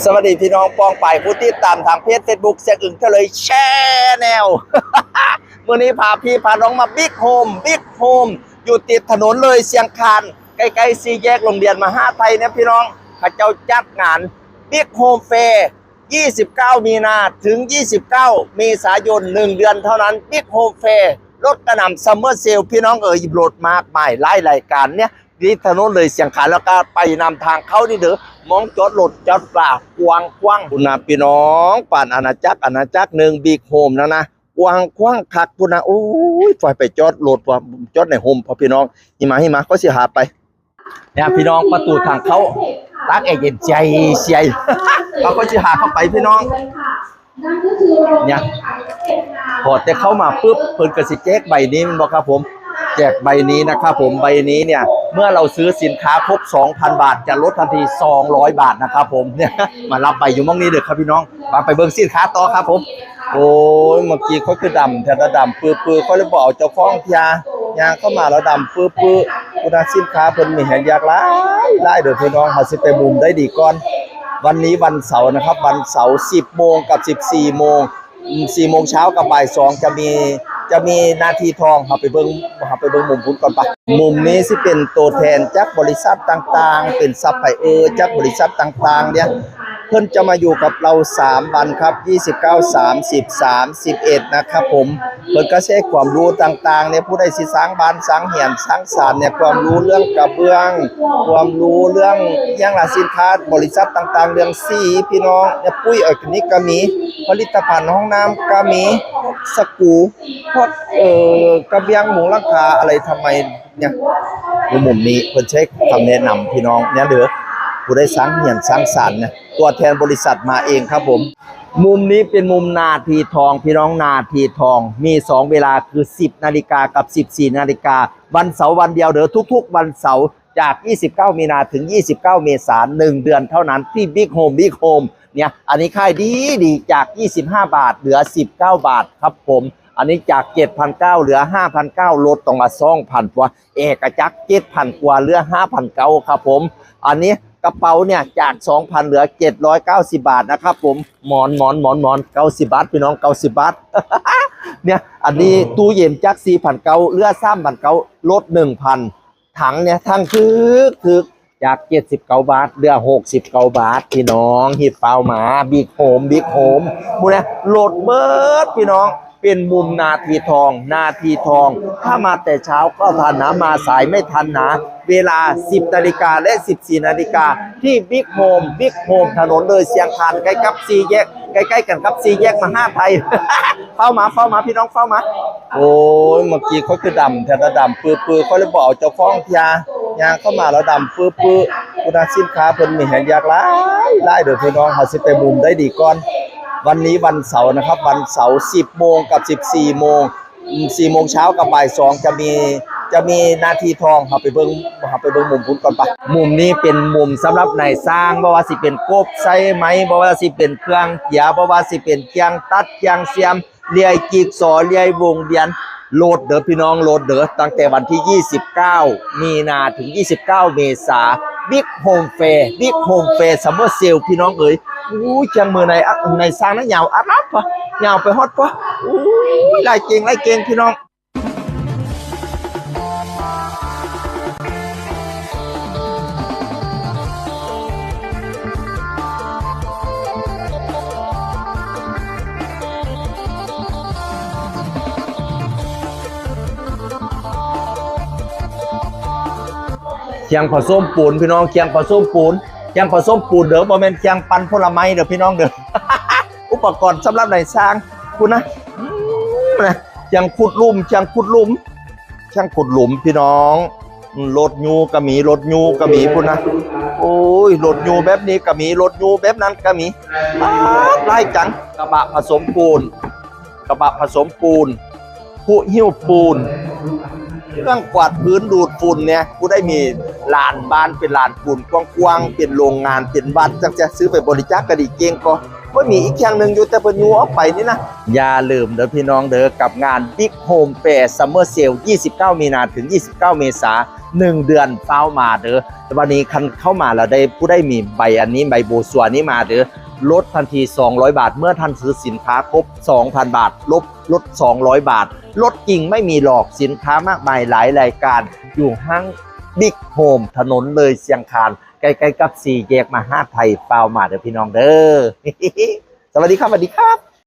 สวัสดีพี่น้องปองไปผู้ที่ตามทางเพจ Facebook เสียงอึ่งก็เลยแชร์แนว มื่อนี้พาพี่พาน้องมาบิ๊กโฮมอยู่ติดถนนเลยเชียงคานใกล้ๆสี่แยกโรงเรียนมหาไทยเนี่ยพี่น้องข้าเจ้าจัดงานบิ๊กโฮมเฟร์29 มีนาถึง 29 เมษายน1 เดือนเท่านั้นบิ๊กโฮมเฟร์รถกระหน่ำซัมเมอร์เซลพี่น้องโหลดมากมายหลายรายการเนี่ยที่ถนนเลยเสียงคานแล้วก็ไปนำทางเข้านี่เด้อมองจอดรถจอดปลากว้างคุณนะพี่น้องป่านอาณาจักรหนึ่งบิ๊กโฮมนะกว้างคักคุณนะโอ้ยฝ่ายไปจอดรถว่าจอดในโฮมพอพี่น้องหิมะก็สิหาไปเนี่ยพี่น้องประตูทางเข้าตักเย็นใจเสียเราก็สิหาเข้าไปพี่น้องเนี่ยพอแต่เข้ามาปุ๊บเพิ่นก็สิแจกใบนี้มันบอกครับผมแจกใบนี้นะครับผมใบนี้เนี่ยเมื่อเราซื้อสินค้าครบ 2,000 บาทจะลดทันที200 บาทนะครับผมเนี่ยมารับใบอยู่ม่องนี้เด้อครับพี่น้องไปเบิ่งสินค้าต่อครับผมโอ้ยเมื่อกี้เขาคือดำแต่ดำปื้อเขาเลยบอกเจ้าของยางเข้ามาแล้วดำปื้อคุณสินค้าเพิ่นมีเห็นอยากหลายเด้อพี่น้องเฮาสิไปมุมได้ดีก่อนวันนี้วันเสาร์นะครับวันเสาร์10 โมงกับ 14 โมง4 โมงเช้ากับบ่าย 2จะมีนาทีทองเอาไปเบิ่งมุมพุ่นก่อนปะมุมนี้สิเป็นตัวแทนจากบริษัทต่างๆเป็นซัพพลายเออร์จากบริษัทต่างๆเนี่ยเพิ่นจะมาอยู่กับเรา3 วันครับ29 30 31นะครับผมเพิ่นก็ใช้ความรู้ต่างๆเนี่ยผู้ใดสิสร้างบ้านสร้างเรือนสร้างศาลเนี่ยความรู้เรื่องกระเบื้องความรู้เรื่องอย่างละสินค้าบริษัทต่างๆเรื่องสีพี่น้องเนี่ยปุ๋ยออร์แกนิกก็มีผลิตภัณฑ์ห้องน้ำก็มีสกูพวกกระเบียงหมุงหลังคาอะไรทำไมเนี่ยมุมนี้เพิ่นใช้คำแนะนำพี่น้องเนี่ยเด้อผู้ได้สร้างเรือนสร้างศาลเนี่ยตัวแทนบริษัทมาเองครับผมมุมนี้เป็นมุมนาทีทองพี่น้องนาทีทองมี2เวลาคือ10 นาฬิกากับ14 นาฬิกาวันเสาร์วันเดียวเด้อทุกๆวันเสาร์จาก29 มีนาถึง29 เมษายน1 เดือนเท่านั้นที่บิ๊กโฮมเนี่ยอันนี้ค่ายดีจาก25 บาทเหลือ19 บาทครับผมอันนี้จาก 7,900 เหลือ 5,900 ลดตรงมา 2,000 กว่าเอกจักร 7,000 กว่าเหลือ 5,900 ครับผมอันนี้กระเป๋าเนี่ยจาก 2,000 เหลือ 790 บาทนะครับผมหมอน90 บาทพี่น้อง90 บาท เนี่ยอันนี้ตู้เย็นจาก 4,900 เหลือ 3,900 ลด 1,000 ถังเนี่ยทั้งถึกจาก79 บาทเหลือ69 บาทพี่น้องฮิตเปล่ามาบิ๊กโฮมมูเนี่ยโหลดเบิร์ดพี่น้องเป็นมุมนาทีทองถ้ามาแต่เช้าก็ทันนะมาสายไม่ทันนะเวลา10 นาฬิกาและ14 นาฬิกาที่บิ๊กโฮมถนนเลยเชียงคานใกล้กับ4 แยกใกล้ๆกันครับ4 แยกมหาไทย เข้ามาพี่น้องเข้ามาโอ้ยเมื่อกี้เขาคือดำแต่ดำปื้อเขาเลยบอกเจ้าของยางเข้ามาแล้วดำปื้อคุณสินค้าเพิ่นมีเห็นอยากหลายเด้อพี่น้องเฮาสิไปมุมได้ดีก่อนวันนี้วันเสาร์นะครับวันเสาร์10 โมงกับ14 โมง4 โมงเช้ากับบ่าย 2จะมีนาทีทองเอาไปเบิ่งมุมพุ่นก่อนปะมุมนี้เป็นมุมสำหรับนายสร้างบ่ว่าสิเป็นกบใส่ไหมบ่ว่าสิเป็นเครื่องเกียร์บ่ว่าสิเป็นเคียงตัดเคียงเสียมเลียจิกซอเลียวงเดียนโหลดเด้อพี่น้องโหลดเด้อตั้งแต่วันที่29 มีนาถึง29 เมษายนบิ๊กโฮมเฟร์ซัมเมอร์เซลพี่น้องเอ๋ยอู้จังมือในสร้างนั้นยาวอัดลับปะยาวไปฮอดปะอู้ไล่เก่งพี่น้องเคียงผสมปูนพี่น้องเคียงผสมปูนเด้อบ่แม่นเคียงปั่นผลไม้เด้อพี่น้องเด้อ อุปกรณ์สำหรับนายสร้างคุณนะเคียงขุดหลุมพี่น้องรถยูก็มีคุณนะโอ้ยรถยูแบบนี้ก็มีรถยูแบบนั้นก็มีไล่จังกระบะผสมปูนผู้หิ้วปูนเครื่องกวาดพื้นดูดฝุ่นเนี่ยกูได้มีลานบ้านเป็นลานปูนกว้างๆเป็นโรงงานเป็นวัดจะซื้อไปบริจาคก็ดีเก่งก็ว่ามีอีกอย่างหนึ่งอยู่แต่เพิ่นยูเอาไปนี่นะอย่าลืมเด้อพี่น้องเด้อกับงาน Big Home Fair Summer Sale 29 มีนาถึง29 เมษายน 1 เดือนเฝ้ามาเด้อแต่วันนี้คันเข้ามาแล้วได้ผู้ได้มีใบอันนี้ใบโบสัวนี้มาเด้อลดทันที200 บาทเมื่อท่านซื้อสินค้าครบ 2,000 บาทลด200 บาทลดจริงไม่มีหลอกสินค้ามากมายหลายรายการอยู่ห้างบิ๊กโฮมถนนเลยเชียงคานใกล้ๆกับ4 แยกมหาไทยเฝ้ามาเด้อพี่น้องเด้อ สวัสดีครับ